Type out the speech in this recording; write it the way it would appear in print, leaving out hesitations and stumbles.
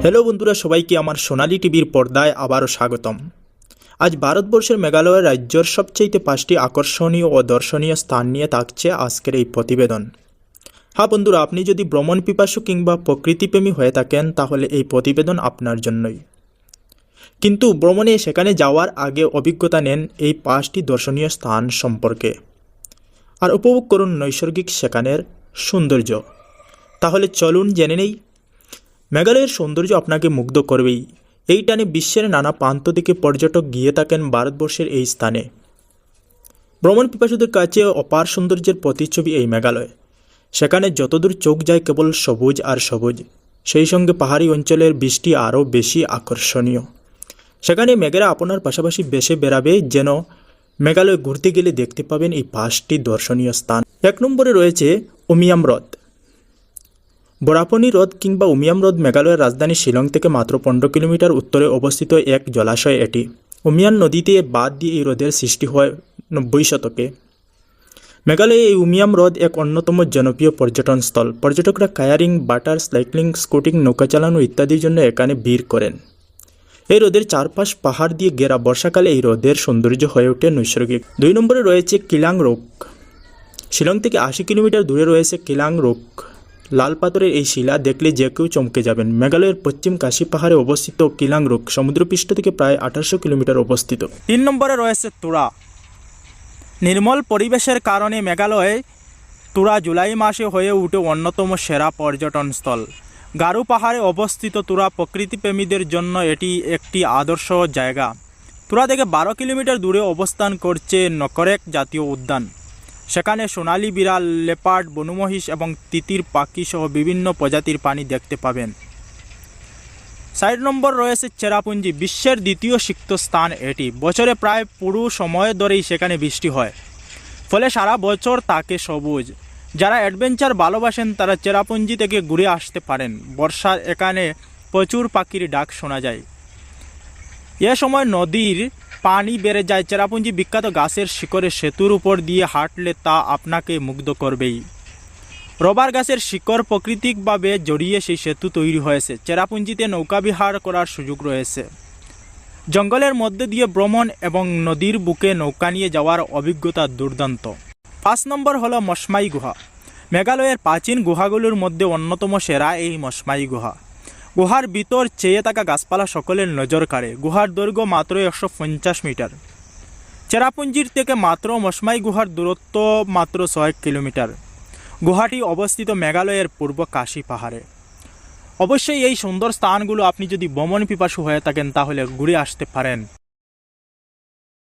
Hello বন্ধুরা, সবাইকে আমার সোনালী টিভির পর্দায় আবারও স্বাগতম। আজ ভারতবর্ষের মেঘালয় রাজ্যের সবচেয়ে 5টি আকর্ষণীয় ও দর্শনীয় স্থান নিয়ে থাকছে আজকের এই প্রতিবেদন। হ্যাঁ বন্ধুরা, আপনি যদি ভ্রমণ পিপাসু কিংবা প্রকৃতিপ্রেমী হয়ে থাকেন তাহলে এই প্রতিবেদন আপনার জন্যই। কিন্তু ভ্রমণে সেখানে যাওয়ার আগে অভিজ্ঞতা নেন এই 5টি দর্শনীয় স্থান সম্পর্কে আর উপভোগ করুন নৈসর্গিক সেখানের সৌন্দর্য। তাহলে চলুন জেনে নেই। মেঘালয়ের সৌন্দর্য আপনাকে মুগ্ধ করবেই। এই টানে বিশ্বের নানা প্রান্ত থেকে পর্যটক গিয়ে থাকেন ভারতবর্ষের এই স্থানে। ভ্রমণ পিপাসুদের কাছে অপার সৌন্দর্যের প্রতিচ্ছবি এই মেঘালয়। সেখানে যতদূর চোখ যায় কেবল সবুজ আর সবুজ, সেই সঙ্গে পাহাড়ি অঞ্চলের বৃষ্টি আরও বেশি আকর্ষণীয়। সেখানে মেঘেরা আপনার পাশাপাশি বেশে বেড়াবে, যেন মেঘালয় ঘুরতে গেলে দেখতে পাবেন এই 5টি দর্শনীয় স্থান। 1 নম্বরে রয়েছে উমিয়াম হ্রদ। বরাপনি হ্রদ কিংবা উমিয়াম হ্রদ মেঘালয়ের রাজধানী শিলং থেকে মাত্র 15 কিলোমিটার উত্তরে অবস্থিত এক জলাশয় এটি। উমিয়াম নদীতে বাঁধ দিয়ে এই হ্রদের সৃষ্টি হয় 90 শতকে। মেঘালয়ে এই উমিয়াম হ্রদ এক অন্যতম জনপ্রিয় পর্যটন স্থল। পর্যটকরা কায়ারিং, বাটার সাইক্লিং, স্কুটিং, নৌকা চালানো ইত্যাদির জন্য এখানে ভিড় করেন। এই হ্রদের চারপাশ পাহাড় দিয়ে ঘেরা। বর্ষাকালে এই হ্রদের সৌন্দর্য হয়ে ওঠে নৈসর্গিক। 2 নম্বরে রয়েছে কিলাং রোক। শিলং থেকে 80 কিলোমিটার দূরে রয়েছে কিলাং রোক। লাল পাথরের এই শিলা দেখলে যে কেউ চমকে যাবেন। মেঘালয়ের পশ্চিম কাশী পাহাড়ে অবস্থিত কিলাং রোক সমুদ্রপৃষ্ঠ থেকে প্রায় 1800 কিলোমিটার অবস্থিত। 3 নম্বরে রয়েছে তুরা। নির্মল পরিবেশের কারণে মেঘালয়ে তুরা জুলাই মাসে হয়ে উঠে অন্যতম সেরা পর্যটন স্থল। গারু পাহাড়ে অবস্থিত তুরা প্রকৃতিপ্রেমীদের জন্য এটি একটি আদর্শ জায়গা। তুরা থেকে 12 কিলোমিটার দূরে অবস্থান করছে নকরেক জাতীয় উদ্যান। সেখানে সোনালী বিড়াল, লেপার্ড, বনমহিষ এবং তিতির পাখি সহ বিভিন্ন প্রজাতির প্রাণী দেখতে পাবেন। 4 নম্বর রয়েছে চেরাপুঞ্জি। বিশ্বের দ্বিতীয় সিক্ত স্থান এটি। বছরে প্রায় পুরো সময় ধরেই সেখানে বৃষ্টি হয়, ফলে সারা বছর থাকে সবুজ। যারা অ্যাডভেঞ্চার ভালোবাসেন তারা চেরাপুঞ্জি থেকে ঘুরে আসতে পারেন। বর্ষার এখানে প্রচুর পাখির ডাক শোনা যায়। এ সময় নদীর পানি বেড়ে যায়। চেরাপুঞ্জি বিখ্যাত গাছের শিকড়ে সেতুর উপর দিয়ে হাঁটলে তা আপনাকে মুগ্ধ করবেই। রবার গাছের শিকড় প্রাকৃতিকভাবে জড়িয়ে সেই সেতু তৈরি হয়েছে। চেরাপুঞ্জিতে নৌকাবিহার করার সুযোগ রয়েছে। জঙ্গলের মধ্যে দিয়ে ভ্রমণ এবং নদীর বুকে নৌকা নিয়ে যাওয়ার অভিজ্ঞতা দুর্দান্ত। 5 নম্বর হলো মশমাই গুহা। মেঘালয়ের প্রাচীন গুহাগুলোর মধ্যে অন্যতম সেরা এই মশমাই গুহা। গুহার ভিতর চেয়ে থাকা গাছপালা সকলের নজর কাড়ে। গুহার দৈর্ঘ্য মাত্র 150 মিটার। চেরাপুঞ্জির থেকে মাত্র মশমাই গুহার দূরত্ব মাত্র 6 কিলোমিটার। গুহাটি অবস্থিত মেঘালয়ের পূর্ব কাশী পাহাড়ে। অবশ্যই এই সুন্দর স্থানগুলো আপনি যদি ভ্রমণ পিপাসু হয়ে থাকেন তাহলে ঘুরে আসতে পারেন।